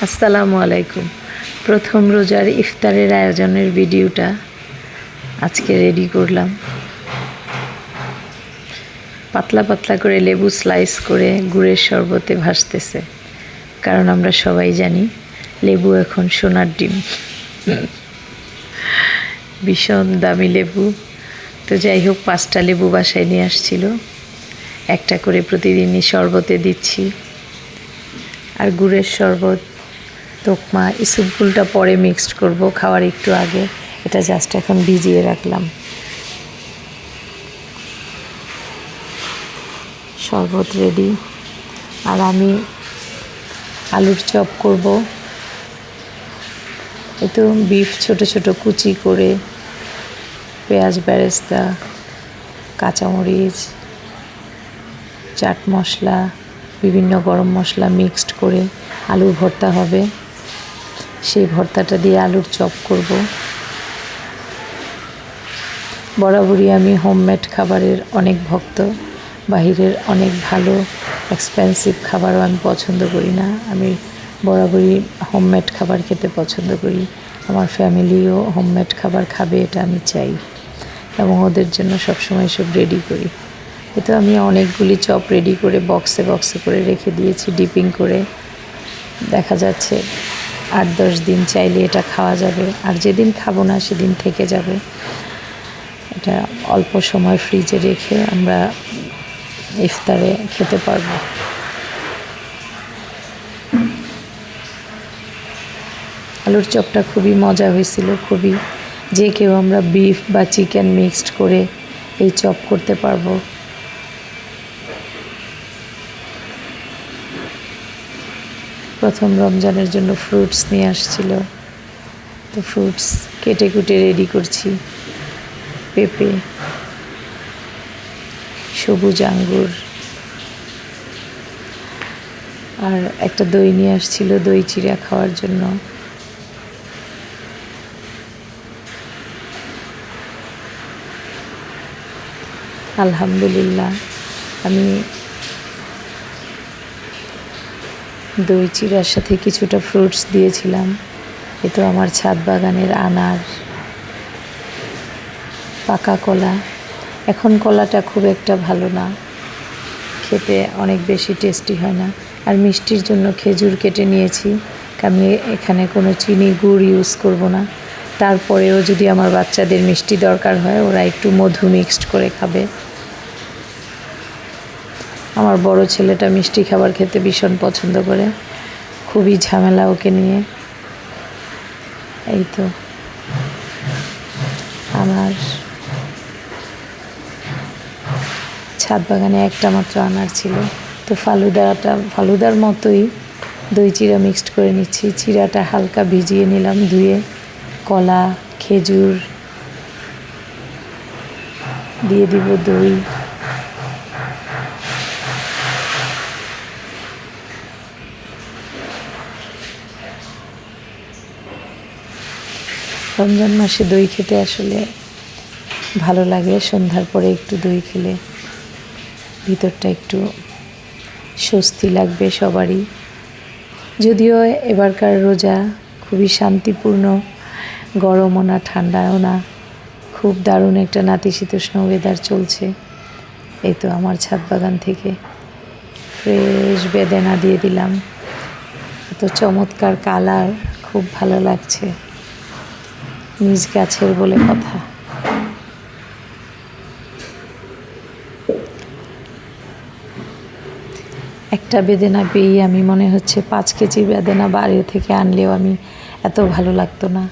আসসালামু আলাইকুম। প্রথম রোজার ইফতারের আয়োজনের ভিডিওটা আজকে রেডি করলাম। পাতলা পাতলা করে লেবু স্লাইস করে গুড়ের শরবতে ভাসতেছে, কারণ আমরা সবাই জানি লেবু এখন সোনার ডিম। ভীষণ দামি লেবু। তো যাই হোক, 5টা লেবু বাসায় নিয়ে আসছিল, একটা করে প্রতিদিনই শরবতে দিচ্ছি। আর গুড়ের শরবত, তোকমা, ইসুপগুলটা পরে মিক্সড করব খাওয়ার একটু আগে। এটা জাস্ট এখন ভিজিয়ে রাখলাম। শরবত রেডি। আর আমি আলুর চপ করব। এই তো বিফ ছোট ছোট কুচি করে, পেঁয়াজ বেরেস্তা, কাঁচামরিচ, চাট মশলা, বিভিন্ন গরম মশলা মিক্সড করে আলুর ভর্তা হবে। সেই ভর্তাটা দিয়ে আলুর চপ করব। বরাবরই আমি হোমমেড খাবারের অনেক ভক্ত। বাহিরের অনেক ভালো এক্সপেন্সিভ খাবারও আমি পছন্দ করি না। আমি বরাবরই হোমমেড খাবার খেতে পছন্দ করি। আমার ফ্যামিলিও হোমমেড খাবার খাবে, এটা আমি চাই, এবং ওদের জন্য সবসময় সব রেডি করি। তো আমি অনেকগুলি চপ রেডি করে বক্সে বক্সে করে রেখে দিয়েছি, ডিপিং করে। দেখা যাচ্ছে 8-10 দিন চাইলে এটা খাওয়া যাবে, আর যেদিন খাবো না সেদিন থেকে যাবে। এটা অল্প সময় ফ্রিজে রেখে আমরা ইফতারে খেতে পারবো। আলুর চপটা খুবই মজা হয়েছিল, খুবই। যে কেউ আমরা বিফ বা চিকেন মিক্সড করে এই চপ করতে পারবো। প্রথম রমজানের জন্য ফ্রুটস নিয়ে আসছিল, তো ফ্রুটস কেটে কুটে রেডি করছি। পেঁপে, সবুজ আঙ্গুর, আর একটা দই নিয়ে আসছিল, দই চিড়া খাওয়ার জন্য। আলহামদুলিল্লাহ, আমি দই চিড়ার সাথে কিছুটা ফ্রুটস দিয়েছিলাম। এ তো আমার ছাদ বাগানের আনার, পাকা কলা। এখন কলাটা খুব একটা ভালো না, খেতে অনেক বেশি টেস্টি হয় না। আর মিষ্টির জন্য খেজুর কেটে নিয়েছি। আমি এখানে কোনো চিনি গুড় ইউজ করব না। তারপরেও যদি আমার বাচ্চাদের মিষ্টি দরকার হয়, ওরা একটু মধু মিক্সড করে খাবে। আমার বড় ছেলেটা মিষ্টি খাবার খেতে ভীষণ পছন্দ করে, খুবই ঝামেলা ওকে নিয়ে। এই তো আমার ছাদ বাগানে একটা মাত্র আনার ছিল, তো ফালুদার মতোই দই চিড়া মিক্সড করে নিচ্ছি। চিড়াটা হালকা ভিজিয়ে নিলাম ধুয়ে। কলা, খেজুর দিয়ে দিব, দই। রমজান মাসে দই খেতে আসলে ভালো লাগে। সন্ধ্যার পরে একটু দই খেলে ভিতরটা একটু স্বস্তি লাগবে সবারই। যদিও এবারকার রোজা খুবই শান্তিপূর্ণ, গরমও না ঠান্ডাও না, খুব দারুণ একটা নাতিশীতোষ্ণ ওয়েদার চলছে। এই তো আমার ছাদ বাগান থেকে ফ্রেশ বেদানা দিয়ে দিলাম। এত চমৎকার কালার, খুব ভালো লাগছে। নিজ গাছের বলে কথা। একটা বেদানা পেয়েই আমি মনে হচ্ছে 5 কেজি বেদানা বাইরে থেকে আনলেও আমি এত ভালো লাগতো না।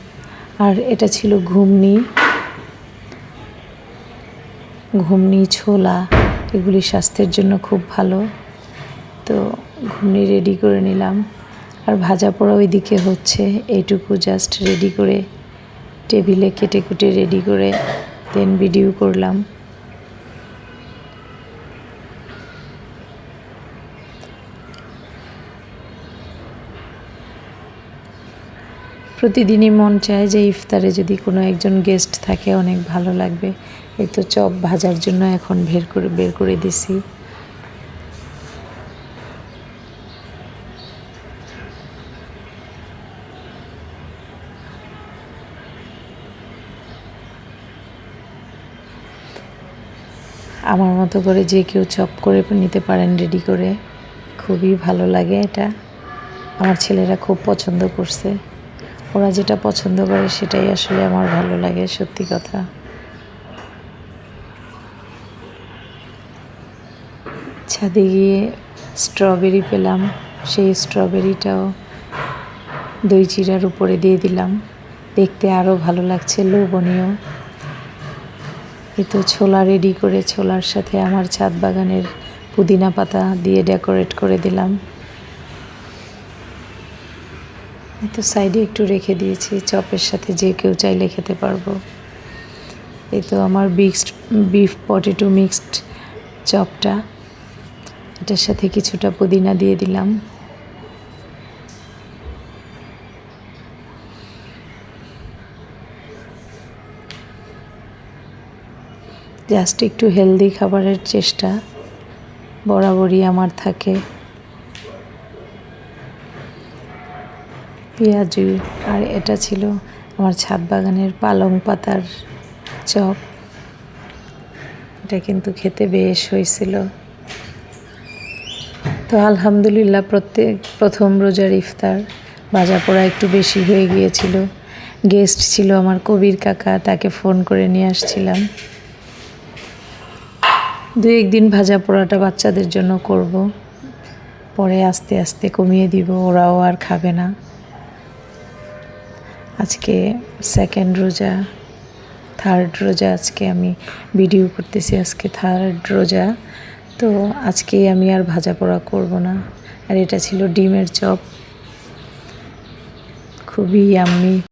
আর এটা ছিল ঘুমনি, ছোলা, এগুলি স্বাস্থ্যের জন্য খুব ভালো। তো ঘুমনি রেডি করে নিলাম। আর ভাজা পোড়া ওইদিকে হচ্ছে, এইটুকু জাস্ট রেডি করে টেবিলে কেটে কুটে রেডি করে দেন ভিডিও করলাম। প্রতিদিনই মন চায় যে ইফতারে যদি কোনো একজন গেস্ট থাকে অনেক ভালো লাগবে। এই তো চপ ভাজার জন্য এখন বের করে দিছি। আমার মতো করে যে কেউ চপ করে নিতে পারেন রেডি করে, খুবই ভালো লাগে এটা। আমার ছেলেরা খুব পছন্দ করছে। ওরা যেটা পছন্দ করে সেটাই আসলে আমার ভালো লাগে, সত্যি কথা। ছাদে গিয়ে স্ট্রবেরি পেলাম, সেই স্ট্রবেরিটাও দই চিড়ার উপরে দিয়ে দিলাম, দেখতে আরও ভালো লাগছে, লোভনীয়। এই তো ছোলা রেডি করে ছোলার সাথে আমার ছাদ বাগানের পুদিনা পাতা দিয়ে ডেকোরেট করে দিলাম। এই তো সাইডে একটু রেখে দিয়েছি, চপের সাথে যে কেউ চাইলে খেতে পারবো। এই তো আমার বিফ পটেটো মিক্সড চপটা, এটার সাথে কিছুটা পুদিনা দিয়ে দিলাম। জাস্ট একটু হেলদি খাবারের চেষ্টা বরাবরই আমার থাকে। পেঁয়াজু, আর এটা ছিল আমার ছাদ বাগানের পালং পাতার চপ। এটা কিন্তু খেতে বেশ হয়েছিল। তো আলহামদুলিল্লাহ, প্রথম রোজার ইফতার ভাজা পোড়া একটু বেশি হয়ে গিয়েছিল। গেস্ট ছিল আমার কবির কাকা, তাকে ফোন করে নিয়ে আসছিলাম। 2-1 দিন ভাজা পোড়াটা বাচ্চাদের জন্য করব, পরে আস্তে আস্তে কমিয়ে দিব, ওরাও আর খাবে না। আজকে সেকেন্ড রোজা, থার্ড রোজা, আজকে আমি ভিডিও করতেছি, আজকে থার্ড রোজা। তো আজকেই আমি আর ভাজা পোড়া করব না। আর এটা ছিল ডিমের চপ, খুবই ইয়াম্মি।